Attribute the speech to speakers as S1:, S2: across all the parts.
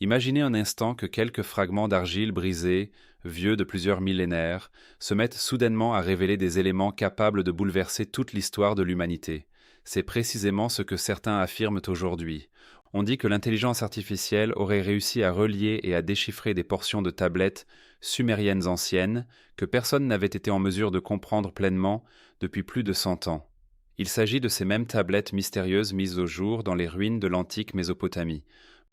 S1: Imaginez un instant que quelques fragments d'argile brisés, vieux de plusieurs millénaires, se mettent soudainement à révéler des éléments capables de bouleverser toute l'histoire de l'humanité. C'est précisément ce que certains affirment aujourd'hui. On dit que l'intelligence artificielle aurait réussi à relier et à déchiffrer des portions de tablettes sumériennes anciennes que personne n'avait été en mesure de comprendre pleinement depuis plus de 100 ans. Il s'agit de ces mêmes tablettes mystérieuses mises au jour dans les ruines de l'antique Mésopotamie.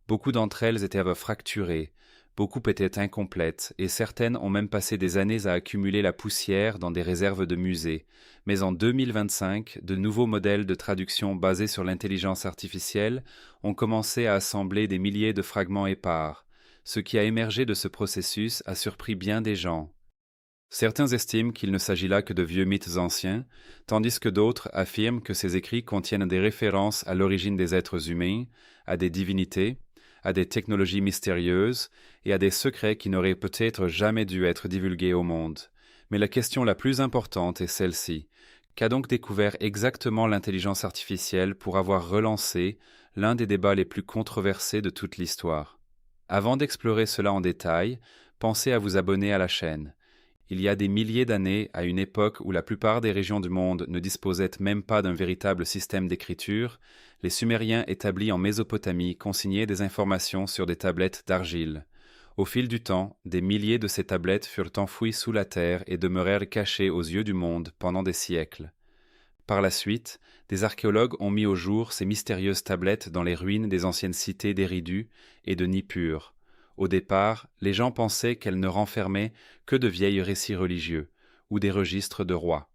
S1: Beaucoup d'entre elles étaient fracturées, beaucoup étaient incomplètes, et certaines ont même passé des années à accumuler la poussière dans des réserves de musées. Mais en 2025, de nouveaux modèles de traduction basés sur l'intelligence artificielle ont commencé à assembler des milliers de fragments épars. Ce qui a émergé de ce processus a surpris bien des gens. Certains estiment qu'il ne s'agit là que de vieux mythes anciens, tandis que d'autres affirment que ces écrits contiennent des références à l'origine des êtres humains, à des divinités, à des technologies mystérieuses et à des secrets qui n'auraient peut-être jamais dû être divulgués au monde. Mais la question la plus importante est celle-ci. Qu'a donc découvert exactement l'intelligence artificielle pour avoir relancé l'un des débats les plus controversés de toute l'histoire? Avant d'explorer cela en détail, pensez à vous abonner à la chaîne. Il y a des milliers d'années, à une époque où la plupart des régions du monde ne disposaient même pas d'un véritable système d'écriture, les Sumériens établis en Mésopotamie consignaient des informations sur des tablettes d'argile. Au fil du temps, des milliers de ces tablettes furent enfouies sous la terre et demeurèrent cachées aux yeux du monde pendant des siècles. Par la suite, des archéologues ont mis au jour ces mystérieuses tablettes dans les ruines des anciennes cités d'Éridu et de Nippur. Au départ, les gens pensaient qu'elles ne renfermaient que de vieils récits religieux ou des registres de rois.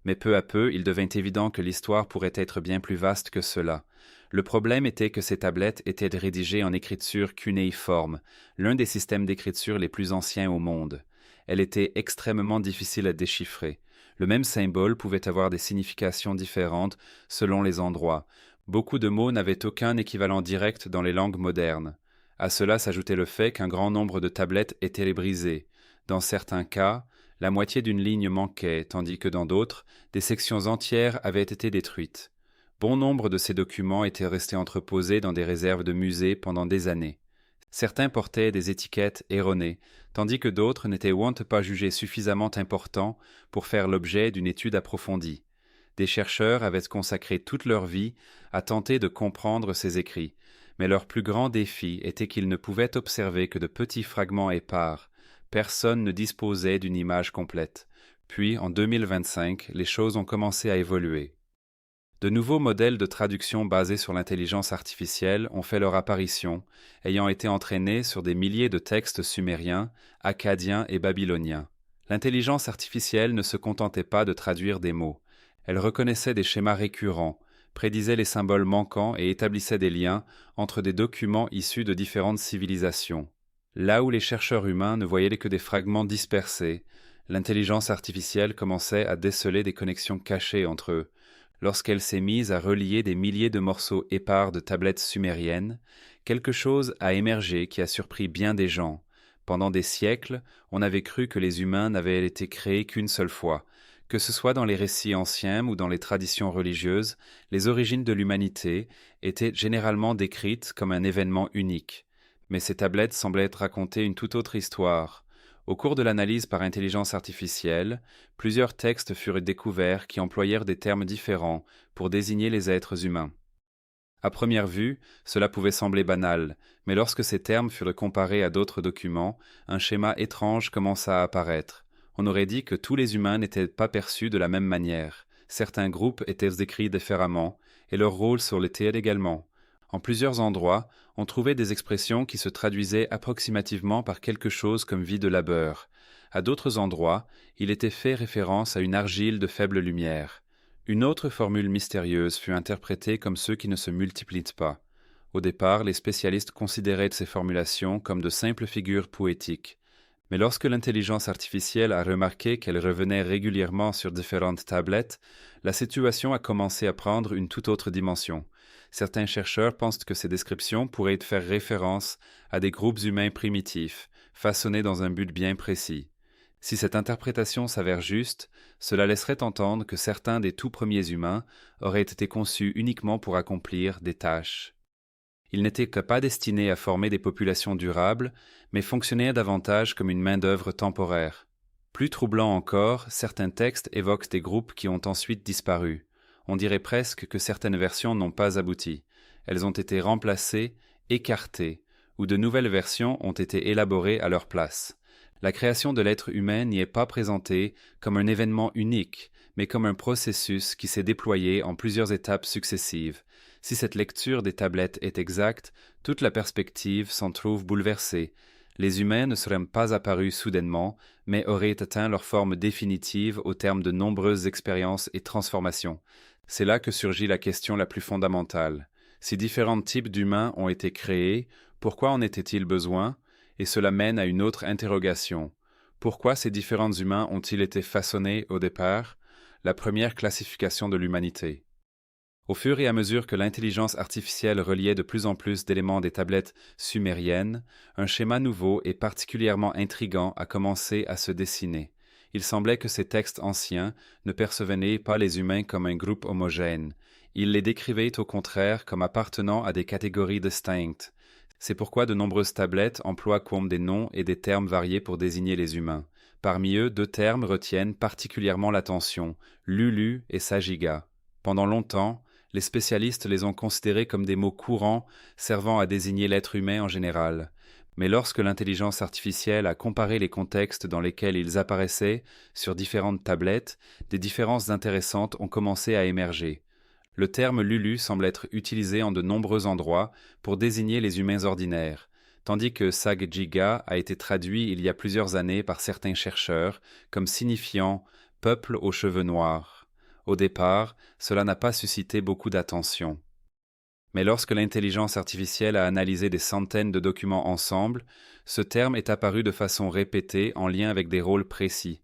S1: Mais peu à peu, il devint évident que l'histoire pourrait être bien plus vaste que cela. Le problème était que ces tablettes étaient rédigées en écriture cunéiforme, l'un des systèmes d'écriture les plus anciens au monde. Elle était extrêmement difficile à déchiffrer. Le même symbole pouvait avoir des significations différentes selon les endroits. Beaucoup de mots n'avaient aucun équivalent direct dans les langues modernes. À cela s'ajoutait le fait qu'un grand nombre de tablettes étaient brisées. Dans certains cas, la moitié d'une ligne manquait, tandis que dans d'autres, des sections entières avaient été détruites. Bon nombre de ces documents étaient restés entreposés dans des réserves de musées pendant des années. Certains portaient des étiquettes erronées, tandis que d'autres n'étaient pas jugés suffisamment importants pour faire l'objet d'une étude approfondie. Des chercheurs avaient consacré toute leur vie à tenter de comprendre ces écrits, mais leur plus grand défi était qu'ils ne pouvaient observer que de petits fragments épars. Personne ne disposait d'une image complète. Puis, en 2025, les choses ont commencé à évoluer. De nouveaux modèles de traduction basés sur l'intelligence artificielle ont fait leur apparition, ayant été entraînés sur des milliers de textes sumériens, akkadiens et babyloniens. L'intelligence artificielle ne se contentait pas de traduire des mots. Elle reconnaissait des schémas récurrents, prédisait les symboles manquants et établissait des liens entre des documents issus de différentes civilisations. Là où les chercheurs humains ne voyaient que des fragments dispersés, l'intelligence artificielle commençait à déceler des connexions cachées entre eux. Lorsqu'elle s'est mise à relier des milliers de morceaux épars de tablettes sumériennes, quelque chose a émergé qui a surpris bien des gens. Pendant des siècles, on avait cru que les humains n'avaient été créés qu'une seule fois. Que ce soit dans les récits anciens ou dans les traditions religieuses, les origines de l'humanité étaient généralement décrites comme un événement unique. Mais ces tablettes semblaient raconter une toute autre histoire. Au cours de l'analyse par intelligence artificielle, plusieurs textes furent découverts qui employèrent des termes différents pour désigner les êtres humains. À première vue, cela pouvait sembler banal, mais lorsque ces termes furent comparés à d'autres documents, un schéma étrange commença à apparaître. On aurait dit que tous les humains n'étaient pas perçus de la même manière. Certains groupes étaient décrits différemment, et leur rôle sur l'était également. En plusieurs endroits, on trouvait des expressions qui se traduisaient approximativement par quelque chose comme vie de labeur. À d'autres endroits, il était fait référence à une argile de faible lumière. Une autre formule mystérieuse fut interprétée comme ceux qui ne se multiplient pas. Au départ, les spécialistes considéraient ces formulations comme de simples figures poétiques. Mais lorsque l'intelligence artificielle a remarqué qu'elle revenait régulièrement sur différentes tablettes, la situation a commencé à prendre une toute autre dimension. Certains chercheurs pensent que ces descriptions pourraient faire référence à des groupes humains primitifs, façonnés dans un but bien précis. Si cette interprétation s'avère juste, cela laisserait entendre que certains des tout premiers humains auraient été conçus uniquement pour accomplir des tâches. Ils n'étaient pas destinés à former des populations durables, mais fonctionnaient davantage comme une main-d'œuvre temporaire. Plus troublant encore, certains textes évoquent des groupes qui ont ensuite disparu. On dirait presque que certaines versions n'ont pas abouti. Elles ont été remplacées, écartées, ou de nouvelles versions ont été élaborées à leur place. La création de l'être humain n'y est pas présentée comme un événement unique, mais comme un processus qui s'est déployé en plusieurs étapes successives. Si cette lecture des tablettes est exacte, toute la perspective s'en trouve bouleversée. Les humains ne seraient pas apparus soudainement, mais auraient atteint leur forme définitive au terme de nombreuses expériences et transformations. C'est là que surgit la question la plus fondamentale. Si différents types d'humains ont été créés, pourquoi en était-il besoin? Et cela mène à une autre interrogation. Pourquoi ces différents humains ont-ils été façonnés au départ? La première classification de l'humanité. Au fur et à mesure que l'intelligence artificielle reliait de plus en plus d'éléments des tablettes sumériennes, un schéma nouveau et particulièrement intrigant a commencé à se dessiner. Il semblait que ces textes anciens ne percevaient pas les humains comme un groupe homogène. Ils les décrivaient au contraire comme appartenant à des catégories distinctes. C'est pourquoi de nombreuses tablettes emploient comme des noms et des termes variés pour désigner les humains. Parmi eux, 2 termes retiennent particulièrement l'attention, Lulu et Sagiga. Pendant longtemps, les spécialistes les ont considérés comme des mots courants servant à désigner l'être humain en général. Mais lorsque l'intelligence artificielle a comparé les contextes dans lesquels ils apparaissaient sur différentes tablettes, des différences intéressantes ont commencé à émerger. Le terme Lulu semble être utilisé en de nombreux endroits pour désigner les humains ordinaires, tandis que Sagiga a été traduit il y a plusieurs années par certains chercheurs comme signifiant « peuple aux cheveux noirs ». Au départ, cela n'a pas suscité beaucoup d'attention. Mais lorsque l'intelligence artificielle a analysé des centaines de documents ensemble, ce terme est apparu de façon répétée en lien avec des rôles précis.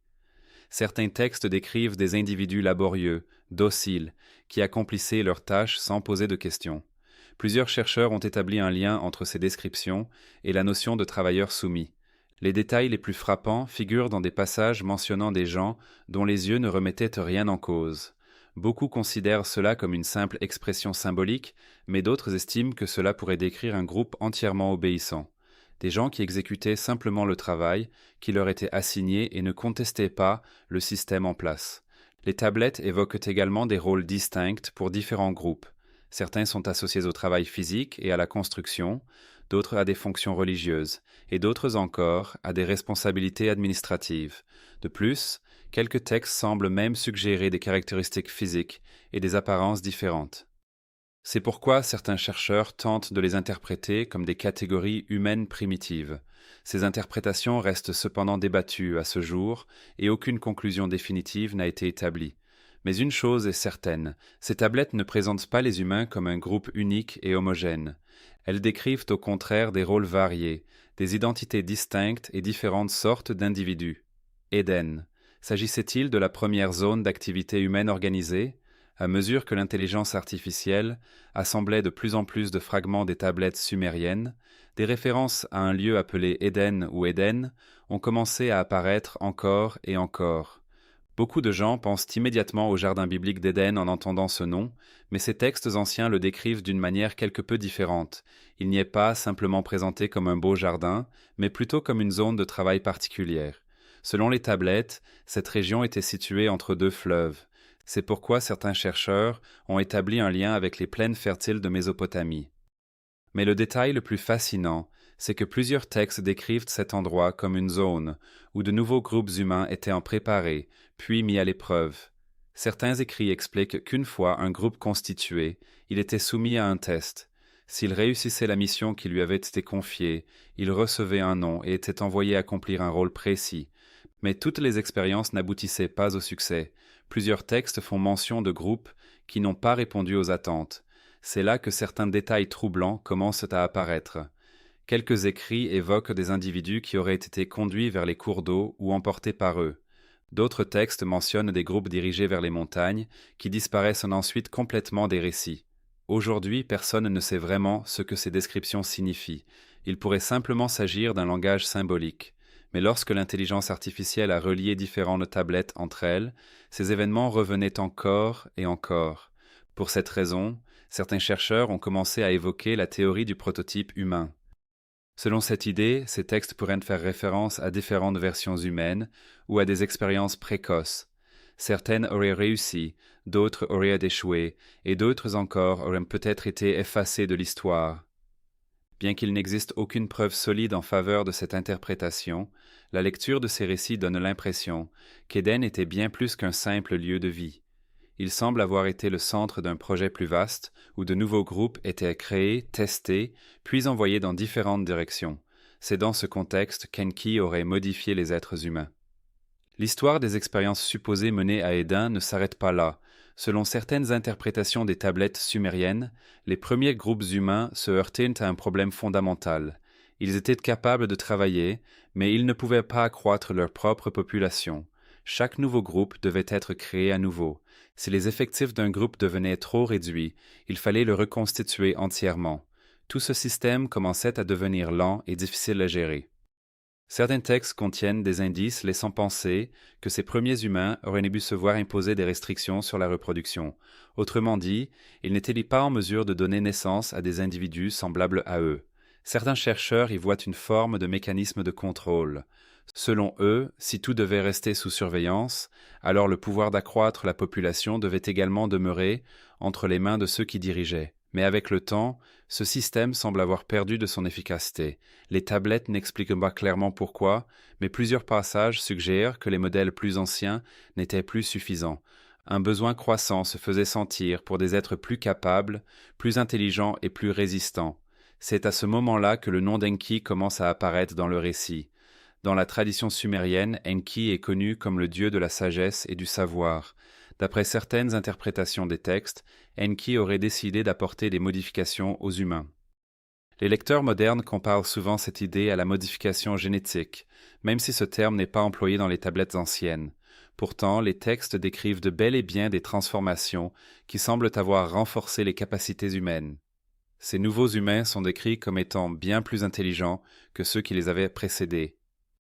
S1: Certains textes décrivent des individus laborieux, dociles, qui accomplissaient leurs tâches sans poser de questions. Plusieurs chercheurs ont établi un lien entre ces descriptions et la notion de travailleurs soumis. Les détails les plus frappants figurent dans des passages mentionnant des gens dont les yeux ne remettaient rien en cause. Beaucoup considèrent cela comme une simple expression symbolique, mais d'autres estiment que cela pourrait décrire un groupe entièrement obéissant. Des gens qui exécutaient simplement le travail qui leur était assigné et ne contestaient pas le système en place. Les tablettes évoquent également des rôles distincts pour différents groupes. Certains sont associés au travail physique et à la construction, d'autres à des fonctions religieuses, et d'autres encore à des responsabilités administratives. De plus, quelques textes semblent même suggérer des caractéristiques physiques et des apparences différentes. C'est pourquoi certains chercheurs tentent de les interpréter comme des catégories humaines primitives. Ces interprétations restent cependant débattues à ce jour et aucune conclusion définitive n'a été établie. Mais une chose est certaine, ces tablettes ne présentent pas les humains comme un groupe unique et homogène. Elles décrivent au contraire des rôles variés, des identités distinctes et différentes sortes d'individus. Éden. S'agissait-il de la première zone d'activité humaine organisée? À mesure que l'intelligence artificielle assemblait de plus en plus de fragments des tablettes sumériennes, des références à un lieu appelé Éden ou Éden ont commencé à apparaître encore et encore. Beaucoup de gens pensent immédiatement au jardin biblique d'Éden en entendant ce nom, mais ces textes anciens le décrivent d'une manière quelque peu différente. Il n'y est pas simplement présenté comme un beau jardin, mais plutôt comme une zone de travail particulière. Selon les tablettes, cette région était située entre 2 fleuves. C'est pourquoi certains chercheurs ont établi un lien avec les plaines fertiles de Mésopotamie. Mais le détail le plus fascinant, c'est que plusieurs textes décrivent cet endroit comme une zone où de nouveaux groupes humains étaient en préparés, puis mis à l'épreuve. Certains écrits expliquent qu'une fois un groupe constitué, il était soumis à un test. S'il réussissait la mission qui lui avait été confiée, il recevait un nom et était envoyé accomplir un rôle précis. Mais toutes les expériences n'aboutissaient pas au succès. Plusieurs textes font mention de groupes qui n'ont pas répondu aux attentes. C'est là que certains détails troublants commencent à apparaître. Quelques écrits évoquent des individus qui auraient été conduits vers les cours d'eau ou emportés par eux. D'autres textes mentionnent des groupes dirigés vers les montagnes qui disparaissent ensuite complètement des récits. Aujourd'hui, personne ne sait vraiment ce que ces descriptions signifient. Il pourrait simplement s'agir d'un langage symbolique. Mais lorsque l'intelligence artificielle a relié différentes tablettes entre elles, ces événements revenaient encore et encore. Pour cette raison, Certains chercheurs ont commencé à évoquer la théorie du prototype humain. Selon cette idée, ces textes pourraient faire référence à différentes versions humaines ou à des expériences précoces. Certaines auraient réussi, d'autres auraient échoué, et d'autres encore auraient peut-être été effacées de l'histoire. Bien qu'il n'existe aucune preuve solide en faveur de cette interprétation, la lecture de ces récits donne l'impression qu'Éden était bien plus qu'un simple lieu de vie. Il semble avoir été le centre d'un projet plus vaste, où de nouveaux groupes étaient créés, testés, puis envoyés dans différentes directions. C'est dans ce contexte qu'Enki aurait modifié les êtres humains. L'histoire des expériences supposées menées à Éden ne s'arrête pas là. Selon certaines interprétations des tablettes sumériennes, les premiers groupes humains se heurtaient à un problème fondamental. Ils étaient capables de travailler, mais ils ne pouvaient pas accroître leur propre population. Chaque nouveau groupe devait être créé à nouveau. Si les effectifs d'un groupe devenaient trop réduits, il fallait le reconstituer entièrement. Tout ce système commençait à devenir lent et difficile à gérer. Certains textes contiennent des indices laissant penser que ces premiers humains auraient dû se voir imposer des restrictions sur la reproduction. Autrement dit, ils n'étaient pas en mesure de donner naissance à des individus semblables à eux. Certains chercheurs y voient une forme de mécanisme de contrôle. Selon eux, si tout devait rester sous surveillance, alors le pouvoir d'accroître la population devait également demeurer entre les mains de ceux qui dirigeaient. Mais avec le temps, ce système semble avoir perdu de son efficacité. Les tablettes n'expliquent pas clairement pourquoi, mais plusieurs passages suggèrent que les modèles plus anciens n'étaient plus suffisants. Un besoin croissant se faisait sentir pour des êtres plus capables, plus intelligents et plus résistants. C'est à ce moment-là que le nom d'Enki commence à apparaître dans le récit. Dans la tradition sumérienne, Enki est connu comme le dieu de la sagesse et du savoir. D'après certaines interprétations des textes, Enki aurait décidé d'apporter des modifications aux humains. Les lecteurs modernes comparent souvent cette idée à la modification génétique, même si ce terme n'est pas employé dans les tablettes anciennes. Pourtant, les textes décrivent de bel et bien des transformations qui semblent avoir renforcé les capacités humaines. Ces nouveaux humains sont décrits comme étant bien plus intelligents que ceux qui les avaient précédés.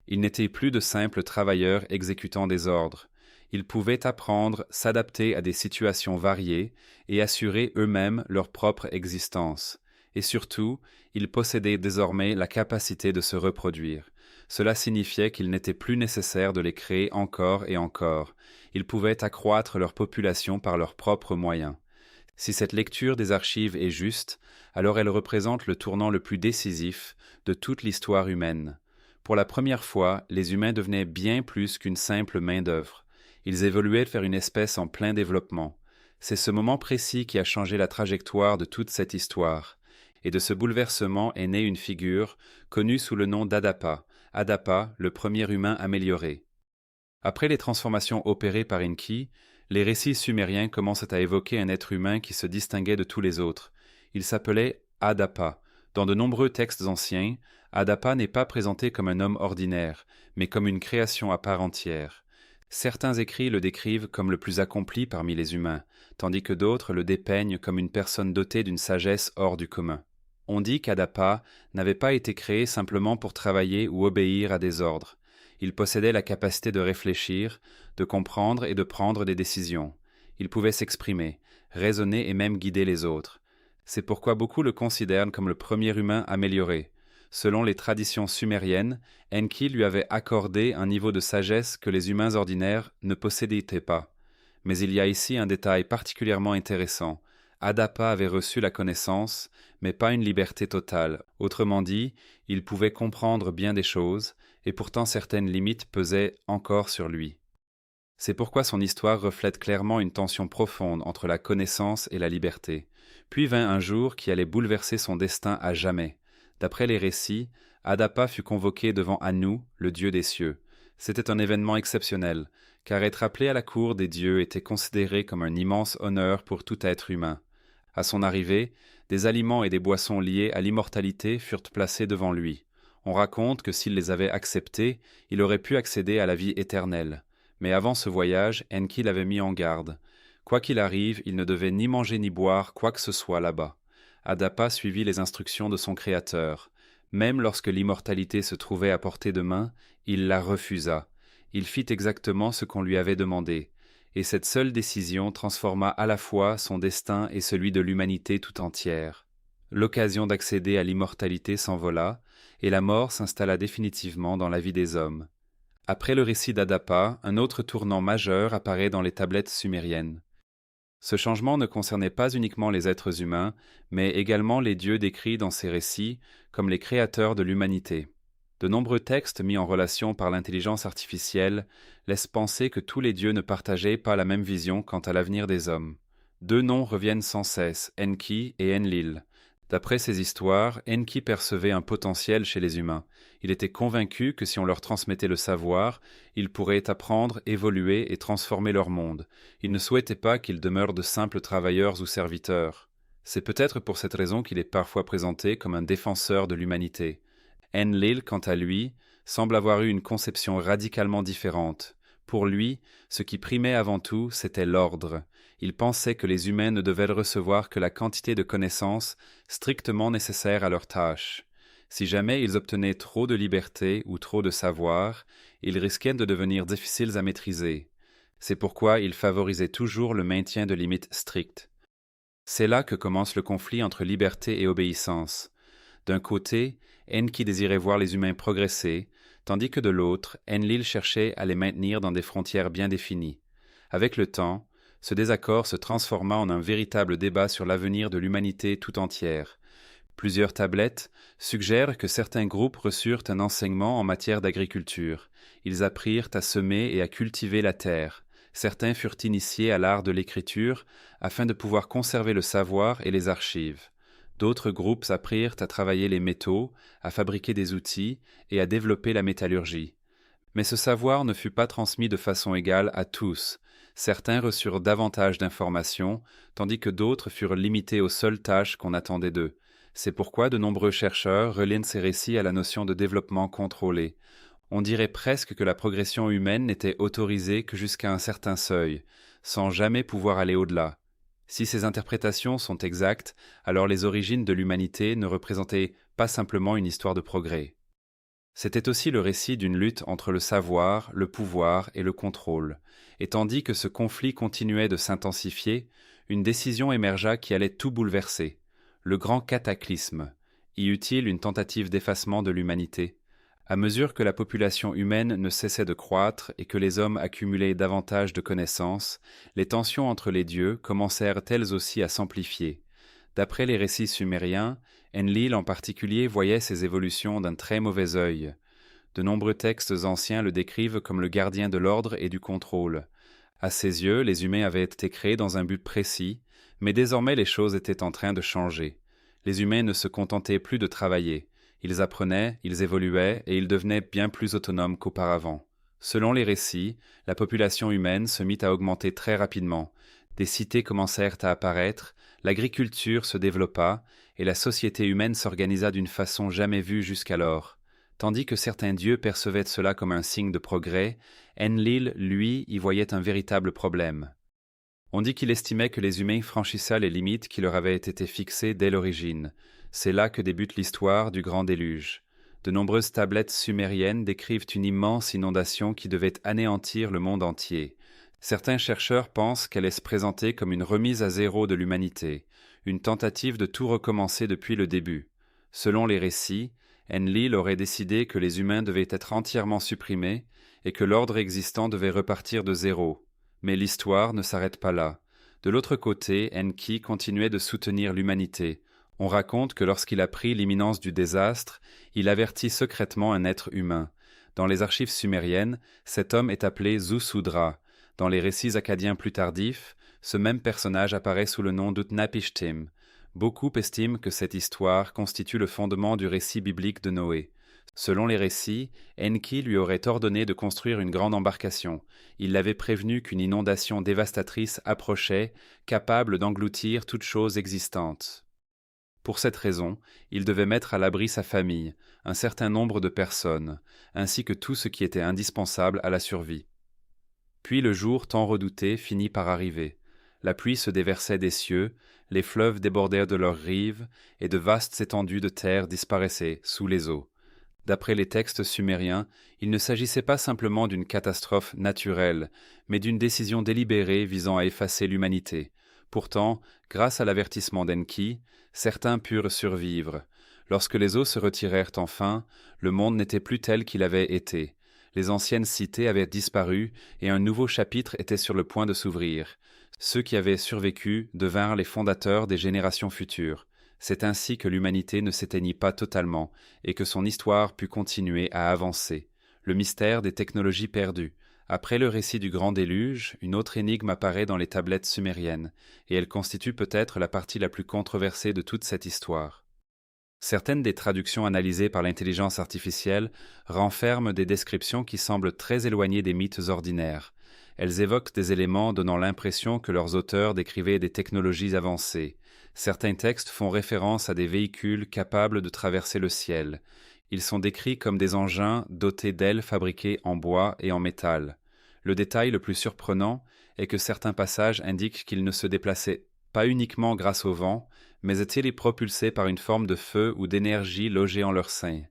S1: Ils n'étaient plus de simples travailleurs exécutant des ordres. Ils pouvaient apprendre, s'adapter à des situations variées et assurer eux-mêmes leur propre existence. Et surtout, ils possédaient désormais la capacité de se reproduire. Cela signifiait qu'il n'était plus nécessaire de les créer encore et encore. Ils pouvaient accroître leur population par leurs propres moyens. Si cette lecture des archives est juste, alors elle représente le tournant le plus décisif de toute l'histoire humaine. Pour la première fois, les humains devenaient bien plus qu'une simple main-d'œuvre. Ils évoluaient vers une espèce en plein développement. C'est ce moment précis qui a changé la trajectoire de toute cette histoire. Et de ce bouleversement est née une figure connue sous le nom d'Adapa, Adapa, le premier humain amélioré. Après les transformations opérées par Enki, les récits sumériens commencent à évoquer un être humain qui se distinguait de tous les autres. Il s'appelait Adapa. Dans de nombreux textes anciens, Adapa n'est pas présenté comme un homme ordinaire, mais comme une création à part entière. Certains écrits le décrivent comme le plus accompli parmi les humains, tandis que d'autres le dépeignent comme une personne dotée d'une sagesse hors du commun. On dit qu'Adapa n'avait pas été créé simplement pour travailler ou obéir à des ordres. Il possédait la capacité de réfléchir, de comprendre et de prendre des décisions. Il pouvait s'exprimer, raisonner et même guider les autres. C'est pourquoi beaucoup le considèrent comme le premier humain amélioré. Selon les traditions sumériennes, Enki lui avait accordé un niveau de sagesse que les humains ordinaires ne possédaient pas. Mais il y a ici un détail particulièrement intéressant. Adapa avait reçu la connaissance, mais pas une liberté totale. Autrement dit, il pouvait comprendre bien des choses, et pourtant certaines limites pesaient encore sur lui. C'est pourquoi son histoire reflète clairement une tension profonde entre la connaissance et la liberté. Puis vint un jour qui allait bouleverser son destin à jamais. D'après les récits, Adapa fut convoqué devant Anu, le dieu des cieux. C'était un événement exceptionnel, car être appelé à la cour des dieux était considéré comme un immense honneur pour tout être humain. À son arrivée, des aliments et des boissons liés à l'immortalité furent placés devant lui. On raconte que s'il les avait acceptés, il aurait pu accéder à la vie éternelle. Mais avant ce voyage, Enki l'avait mis en garde. Quoi qu'il arrive, il ne devait ni manger ni boire quoi que ce soit là-bas. Adapa suivit les instructions de son Créateur. Même lorsque l'immortalité se trouvait à portée de main, il la refusa. Il fit exactement ce qu'on lui avait demandé. et cette seule décision transforma à la fois son destin et celui de l'humanité tout entière. L'occasion d'accéder à l'immortalité s'envola, et la mort s'installa définitivement dans la vie des hommes. Après le récit d'Adapa, un autre tournant majeur apparaît dans les tablettes sumériennes. Ce changement ne concernait pas uniquement les êtres humains, mais également les dieux décrits dans ces récits comme les créateurs de l'humanité. De nombreux textes mis en relation par l'intelligence artificielle laissent penser que tous les dieux ne partageaient pas la même vision quant à l'avenir des hommes. Deux noms reviennent sans cesse, Enki et Enlil. D'après ces histoires, Enki percevait un potentiel chez les humains. Il était convaincu que si on leur transmettait le savoir, ils pourraient apprendre, évoluer et transformer leur monde. Il ne souhaitait pas qu'ils demeurent de simples travailleurs ou serviteurs. C'est peut-être pour cette raison qu'il est parfois présenté comme un défenseur de l'humanité. Enlil, quant à lui, semble avoir eu une conception radicalement différente. Pour lui, ce qui primait avant tout, c'était l'ordre. Il pensait que les humains ne devaient recevoir que la quantité de connaissances strictement nécessaire à leur tâche. Si jamais ils obtenaient trop de liberté ou trop de savoir, ils risquaient de devenir difficiles à maîtriser. C'est pourquoi il favorisait toujours le maintien de limites strictes. C'est là que commence le conflit entre liberté et obéissance. D'un côté, Enki désirait voir les humains progresser, tandis que de l'autre, Enlil cherchait à les maintenir dans des frontières bien définies. Avec le temps, ce désaccord se transforma en un véritable débat sur l'avenir de l'humanité tout entière. Plusieurs tablettes suggèrent que certains groupes reçurent un enseignement en matière d'agriculture. Ils apprirent à semer et à cultiver la terre. Certains furent initiés à l'art de l'écriture afin de pouvoir conserver le savoir et les archives. D'autres groupes apprirent à travailler les métaux, à fabriquer des outils et à développer la métallurgie. Mais ce savoir ne fut pas transmis de façon égale à tous. Certains reçurent davantage d'informations, tandis que d'autres furent limités aux seules tâches qu'on attendait d'eux. C'est pourquoi de nombreux chercheurs relient ces récits à la notion de développement contrôlé. On dirait presque que la progression humaine n'était autorisée que jusqu'à un certain seuil, sans jamais pouvoir aller au-delà. Si ces interprétations sont exactes, alors les origines de l'humanité ne représentaient pas simplement une histoire de progrès. C'était aussi le récit d'une lutte entre le savoir, le pouvoir et le contrôle. Et tandis que ce conflit continuait de s'intensifier, une décision émergea qui allait tout bouleverser. Le grand cataclysme. Y eut-il une tentative d'effacement de l'humanité? À mesure que la population humaine ne cessait de croître et que les hommes accumulaient davantage de connaissances, les tensions entre les dieux commencèrent elles aussi à s'amplifier. D'après les récits sumériens, Enlil en particulier voyait ces évolutions d'un très mauvais œil. De nombreux textes anciens le décrivent comme le gardien de l'ordre et du contrôle. À ses yeux, les humains avaient été créés dans un but précis, mais désormais les choses étaient en train de changer. Les humains ne se contentaient plus de travailler. Ils apprenaient, ils évoluaient et ils devenaient bien plus autonomes qu'auparavant. Selon les récits, la population humaine se mit à augmenter très rapidement. Des cités commencèrent à apparaître, l'agriculture se développa et la société humaine s'organisa d'une façon jamais vue jusqu'alors. Tandis que certains dieux percevaient cela comme un signe de progrès, Enlil, lui, y voyait un véritable problème. On dit qu'il estimait que les humains franchissaient les limites qui leur avaient été fixées dès l'origine. C'est là que débute l'histoire du grand déluge. De nombreuses tablettes sumériennes décrivent une immense inondation qui devait anéantir le monde entier. Certains chercheurs pensent qu'elle est se présenter comme une remise à zéro de l'humanité, une tentative de tout recommencer depuis le début. Selon les récits, Enlil aurait décidé que les humains devaient être entièrement supprimés et que l'ordre existant devait repartir de zéro. Mais l'histoire ne s'arrête pas là. De l'autre côté, Enki continuait de soutenir l'humanité. On raconte que lorsqu'il apprit l'imminence du désastre, il avertit secrètement un être humain. Dans les archives sumériennes, cet homme est appelé Zusudra. Dans les récits akkadiens plus tardifs, ce même personnage apparaît sous le nom d'Utnapishtim. Beaucoup estiment que cette histoire constitue le fondement du récit biblique de Noé. Selon les récits, Enki lui aurait ordonné de construire une grande embarcation. Il l'avait prévenu qu'une inondation dévastatrice approchait, capable d'engloutir toute chose existante. Pour cette raison, il devait mettre à l'abri sa famille, un certain nombre de personnes, ainsi que tout ce qui était indispensable à la survie. Puis le jour tant redouté finit par arriver. La pluie se déversait des cieux, les fleuves débordèrent de leurs rives, et de vastes étendues de terre disparaissaient sous les eaux. D'après les textes sumériens, il ne s'agissait pas simplement d'une catastrophe naturelle, mais d'une décision délibérée visant à effacer l'humanité. Pourtant, grâce à l'avertissement d'Enki, certains purent survivre. Lorsque les eaux se retirèrent enfin, le monde n'était plus tel qu'il avait été. Les anciennes cités avaient disparu et un nouveau chapitre était sur le point de s'ouvrir. Ceux qui avaient survécu devinrent les fondateurs des générations futures. C'est ainsi que l'humanité ne s'éteignit pas totalement et que son histoire put continuer à avancer. Le mystère des technologies perdues. Après le récit du grand déluge, une autre énigme apparaît dans les tablettes sumériennes, et elle constitue peut-être la partie la plus controversée de toute cette histoire. Certaines des traductions analysées par l'intelligence artificielle renferment des descriptions qui semblent très éloignées des mythes ordinaires. Elles évoquent des éléments donnant l'impression que leurs auteurs décrivaient des technologies avancées. Certains textes font référence à des véhicules capables de traverser le ciel. Ils sont décrits comme des engins dotés d'ailes fabriquées en bois et en métal. Le détail le plus surprenant est que certains passages indiquent qu'ils ne se déplaçaient pas uniquement grâce au vent, mais étaient propulsés par une forme de feu ou d'énergie logée en leur sein.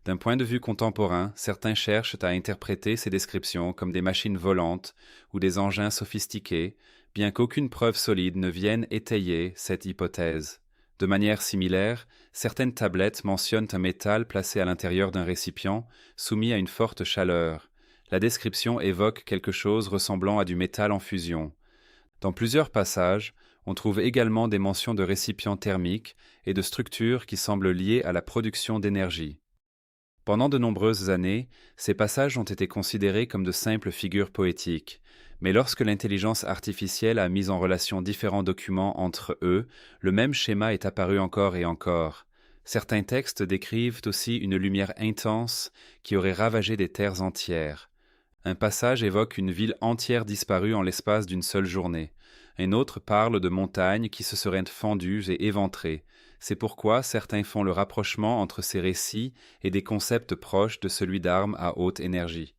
S1: D'un point de vue contemporain, certains cherchent à interpréter ces descriptions comme des machines volantes ou des engins sophistiqués, bien qu'aucune preuve solide ne vienne étayer cette hypothèse. De manière similaire, certaines tablettes mentionnent un métal placé à l'intérieur d'un récipient, soumis à une forte chaleur. La description évoque quelque chose ressemblant à du métal en fusion. Dans plusieurs passages, on trouve également des mentions de récipients thermiques et de structures qui semblent liées à la production d'énergie. Pendant de nombreuses années, ces passages ont été considérés comme de simples figures poétiques, mais lorsque l'intelligence artificielle a mis en relation différents documents entre eux, le même schéma est apparu encore et encore. Certains textes décrivent aussi une lumière intense qui aurait ravagé des terres entières. Un passage évoque une ville entière disparue en l'espace d'une seule journée. Un autre parle de montagnes qui se seraient fendues et éventrées. C'est pourquoi certains font le rapprochement entre ces récits et des concepts proches de celui d'armes à haute énergie.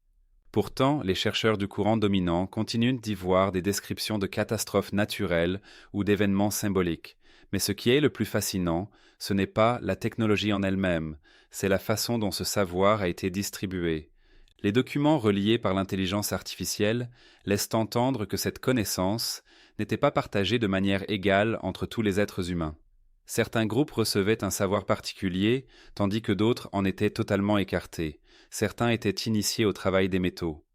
S1: Pourtant, les chercheurs du courant dominant continuent d'y voir des descriptions de catastrophes naturelles ou d'événements symboliques. Mais ce qui est le plus fascinant, ce n'est pas la technologie en elle-même, c'est la façon dont ce savoir a été distribué. Les documents reliés par l'intelligence artificielle laissent entendre que cette connaissance n'était pas partagée de manière égale entre tous les êtres humains. Certains groupes recevaient un savoir particulier, tandis que d'autres en étaient totalement écartés. Certains étaient initiés au travail des métaux.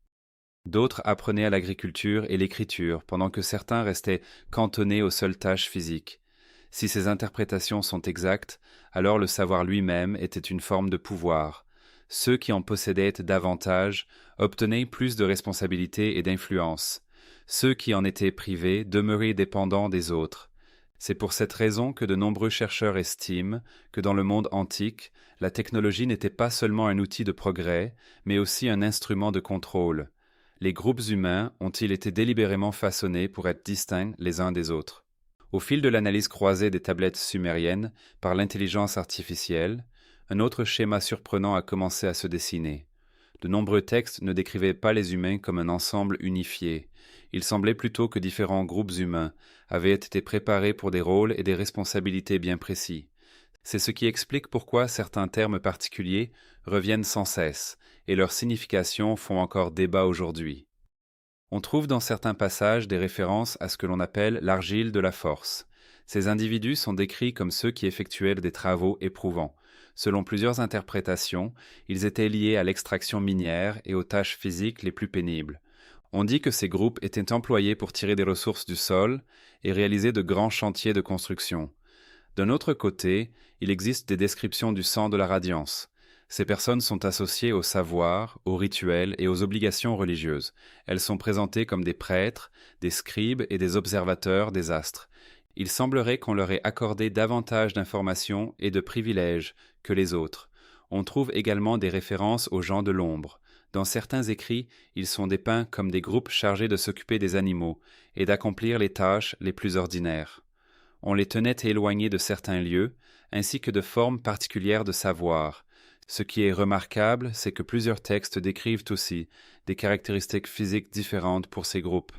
S1: D'autres apprenaient à l'agriculture et l'écriture, pendant que certains restaient cantonnés aux seules tâches physiques. Si ces interprétations sont exactes, alors le savoir lui-même était une forme de pouvoir. Ceux qui en possédaient davantage obtenaient plus de responsabilités et d'influence. Ceux qui en étaient privés demeuraient dépendants des autres. C'est pour cette raison que de nombreux chercheurs estiment que dans le monde antique, la technologie n'était pas seulement un outil de progrès, mais aussi un instrument de contrôle. Les groupes humains ont-ils été délibérément façonnés pour être distincts les uns des autres. Au fil de l'analyse croisée des tablettes sumériennes par l'intelligence artificielle, un autre schéma surprenant a commencé à se dessiner. De nombreux textes ne décrivaient pas les humains comme un ensemble unifié. Il semblait plutôt que différents groupes humains avaient été préparés pour des rôles et des responsabilités bien précis. C'est ce qui explique pourquoi certains termes particuliers reviennent sans cesse, et leurs significations font encore débat aujourd'hui. On trouve dans certains passages des références à ce que l'on appelle l'argile de la force. Ces individus sont décrits comme ceux qui effectuaient des travaux éprouvants. Selon plusieurs interprétations, ils étaient liés à l'extraction minière et aux tâches physiques les plus pénibles. On dit que ces groupes étaient employés pour tirer des ressources du sol et réaliser de grands chantiers de construction. D'un autre côté, il existe des descriptions du sang de la radiance. Ces personnes sont associées au savoir, aux rituels et aux obligations religieuses. Elles sont présentées comme des prêtres, des scribes et des observateurs des astres. Il semblerait qu'on leur ait accordé davantage d'informations et de privilèges que les autres. On trouve également des références aux gens de l'ombre. Dans certains écrits, ils sont dépeints comme des groupes chargés de s'occuper des animaux et d'accomplir les tâches les plus ordinaires. On les tenait éloignés de certains lieux, ainsi que de formes particulières de savoir. Ce qui est remarquable, c'est que plusieurs textes décrivent aussi des caractéristiques physiques différentes pour ces groupes.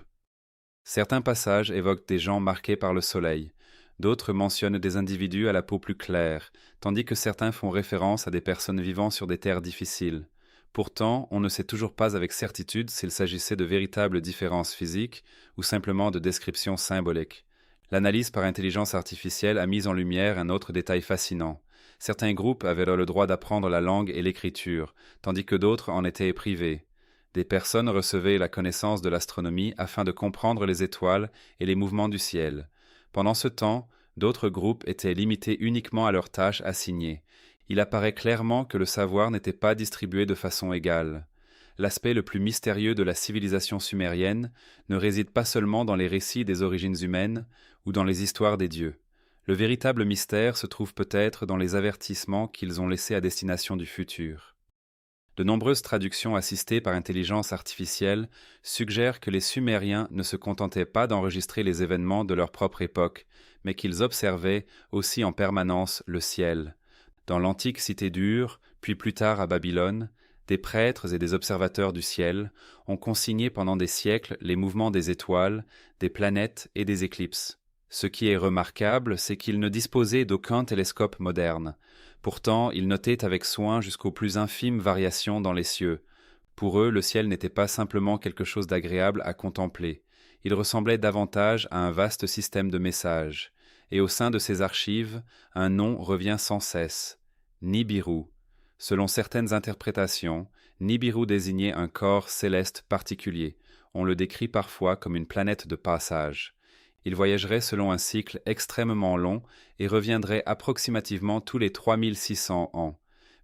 S1: Certains passages évoquent des gens marqués par le soleil. D'autres mentionnent des individus à la peau plus claire, tandis que certains font référence à des personnes vivant sur des terres difficiles. Pourtant, on ne sait toujours pas avec certitude s'il s'agissait de véritables différences physiques ou simplement de descriptions symboliques. L'analyse par intelligence artificielle a mis en lumière un autre détail fascinant. Certains groupes avaient le droit d'apprendre la langue et l'écriture, tandis que d'autres en étaient privés. Des personnes recevaient la connaissance de l'astronomie afin de comprendre les étoiles et les mouvements du ciel. Pendant ce temps, d'autres groupes étaient limités uniquement à leurs tâches assignées. Il apparaît clairement que le savoir n'était pas distribué de façon égale. L'aspect le plus mystérieux de la civilisation sumérienne ne réside pas seulement dans les récits des origines humaines ou dans les histoires des dieux. Le véritable mystère se trouve peut-être dans les avertissements qu'ils ont laissés à destination du futur. De nombreuses traductions assistées par intelligence artificielle suggèrent que les Sumériens ne se contentaient pas d'enregistrer les événements de leur propre époque, mais qu'ils observaient aussi en permanence le ciel. Dans l'antique cité d'Ur, puis plus tard à Babylone, des prêtres et des observateurs du ciel ont consigné pendant des siècles les mouvements des étoiles, des planètes et des éclipses. Ce qui est remarquable, c'est qu'ils ne disposaient d'aucun télescope moderne. Pourtant, ils notaient avec soin jusqu'aux plus infimes variations dans les cieux. Pour eux, le ciel n'était pas simplement quelque chose d'agréable à contempler. Il ressemblait davantage à un vaste système de messages. Et au sein de ces archives, un nom revient sans cesse, Nibiru. Selon certaines interprétations, Nibiru désignait un corps céleste particulier. On le décrit parfois comme une planète de passage. Il voyagerait selon un cycle extrêmement long et reviendrait approximativement tous les 3600 ans.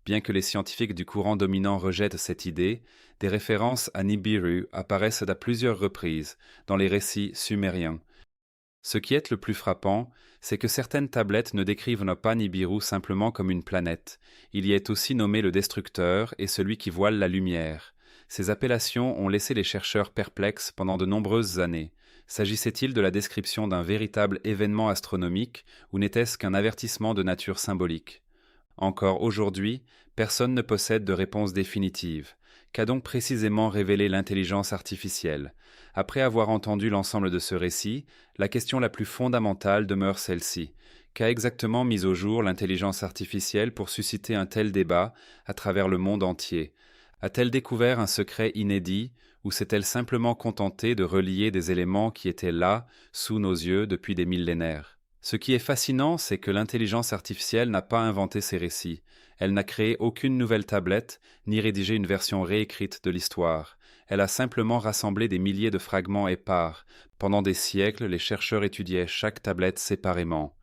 S1: Bien que les scientifiques du courant dominant rejettent cette idée, des références à Nibiru apparaissent à plusieurs reprises dans les récits sumériens. Ce qui est le plus frappant, c'est que certaines tablettes ne décrivent pas Nibiru simplement comme une planète. Il y est aussi nommé le destructeur et celui qui voile la lumière. Ces appellations ont laissé les chercheurs perplexes pendant de nombreuses années. S'agissait-il de la description d'un véritable événement astronomique ou n'était-ce qu'un avertissement de nature symbolique? Encore aujourd'hui, personne ne possède de réponse définitive. Qu'a donc précisément révélé l'intelligence artificielle? Après avoir entendu l'ensemble de ce récit, la question la plus fondamentale demeure celle-ci. Qu'a exactement mis au jour l'intelligence artificielle pour susciter un tel débat à travers le monde entier? A-t-elle découvert un secret inédit ou s'est-elle simplement contentée de relier des éléments qui étaient là, sous nos yeux, depuis des millénaires? Ce qui est fascinant, c'est que l'intelligence artificielle n'a pas inventé ces récits. Elle n'a créé aucune nouvelle tablette, ni rédigé une version réécrite de l'histoire. Elle a simplement rassemblé des milliers de fragments épars. Pendant des siècles, les chercheurs étudiaient chaque tablette séparément.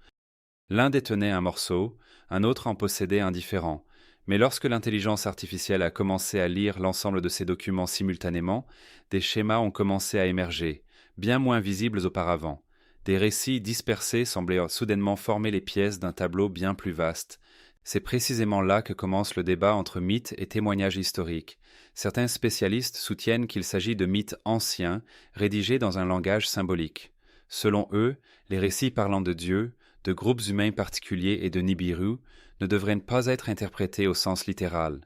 S1: L'un détenait un morceau, un autre en possédait un différent. Mais lorsque l'intelligence artificielle a commencé à lire l'ensemble de ces documents simultanément, des schémas ont commencé à émerger, bien moins visibles auparavant. Des récits dispersés semblaient soudainement former les pièces d'un tableau bien plus vaste. C'est précisément là que commence le débat entre mythes et témoignages historiques. Certains spécialistes soutiennent qu'il s'agit de mythes anciens, rédigés dans un langage symbolique. Selon eux, les récits parlant de Dieu, de groupes humains particuliers et de Nibiru ne devraient pas être interprétés au sens littéral.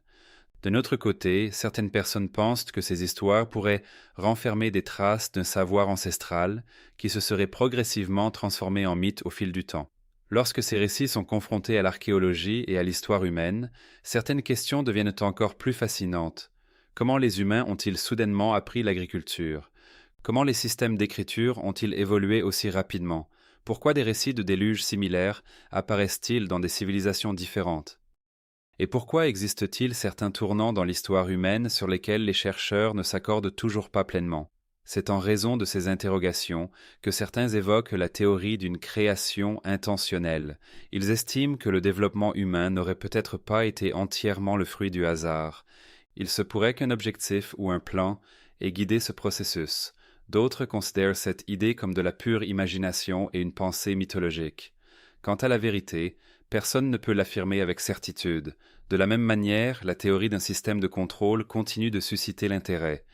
S1: D'un autre côté, certaines personnes pensent que ces histoires pourraient renfermer des traces d'un savoir ancestral qui se serait progressivement transformé en mythe au fil du temps. Lorsque ces récits sont confrontés à l'archéologie et à l'histoire humaine, certaines questions deviennent encore plus fascinantes. Comment les humains ont-ils soudainement appris l'agriculture? Comment les systèmes d'écriture ont-ils évolué aussi rapidement? Pourquoi des récits de déluge similaires apparaissent-ils dans des civilisations différentes? Et pourquoi existe-t-il certains tournants dans l'histoire humaine sur lesquels les chercheurs ne s'accordent toujours pas pleinement? C'est en raison de ces interrogations que certains évoquent la théorie d'une création intentionnelle. Ils estiment que le développement humain n'aurait peut-être pas été entièrement le fruit du hasard. Il se pourrait qu'un objectif ou un plan ait guidé ce processus. D'autres considèrent cette idée comme de la pure imagination et une pensée mythologique. Quant à la vérité, personne ne peut l'affirmer avec certitude. De la même manière, la théorie d'un système de contrôle continue de susciter l'intérêt.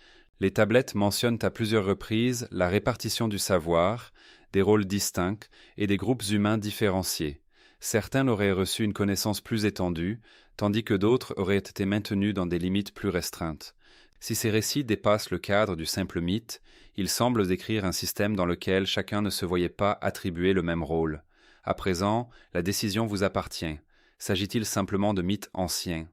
S1: Les tablettes mentionnent à plusieurs reprises la répartition du savoir, des rôles distincts et des groupes humains différenciés. Certains auraient reçu une connaissance plus étendue, tandis que d'autres auraient été maintenus dans des limites plus restreintes. Si ces récits dépassent le cadre du simple mythe, ils semblent décrire un système dans lequel chacun ne se voyait pas attribuer le même rôle. À présent, la décision vous appartient. S'agit-il simplement de mythes anciens?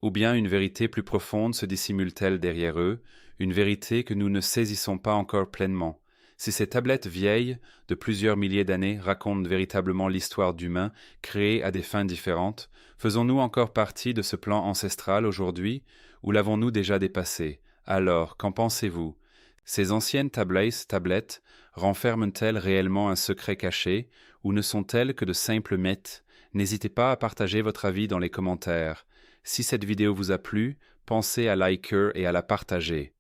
S1: Ou bien une vérité plus profonde se dissimule-t-elle derrière eux, une vérité que nous ne saisissons pas encore pleinement? Si ces tablettes vieilles, de plusieurs milliers d'années, racontent véritablement l'histoire d'humains créés à des fins différentes, faisons-nous encore partie de ce plan ancestral aujourd'hui, ou l'avons-nous déjà dépassé? Alors, qu'en pensez-vous? Ces anciennes tablettes renferment-elles réellement un secret caché, ou ne sont-elles que de simples mythes? N'hésitez pas à partager votre avis dans les commentaires. Si cette vidéo vous a plu, pensez à liker et à la partager.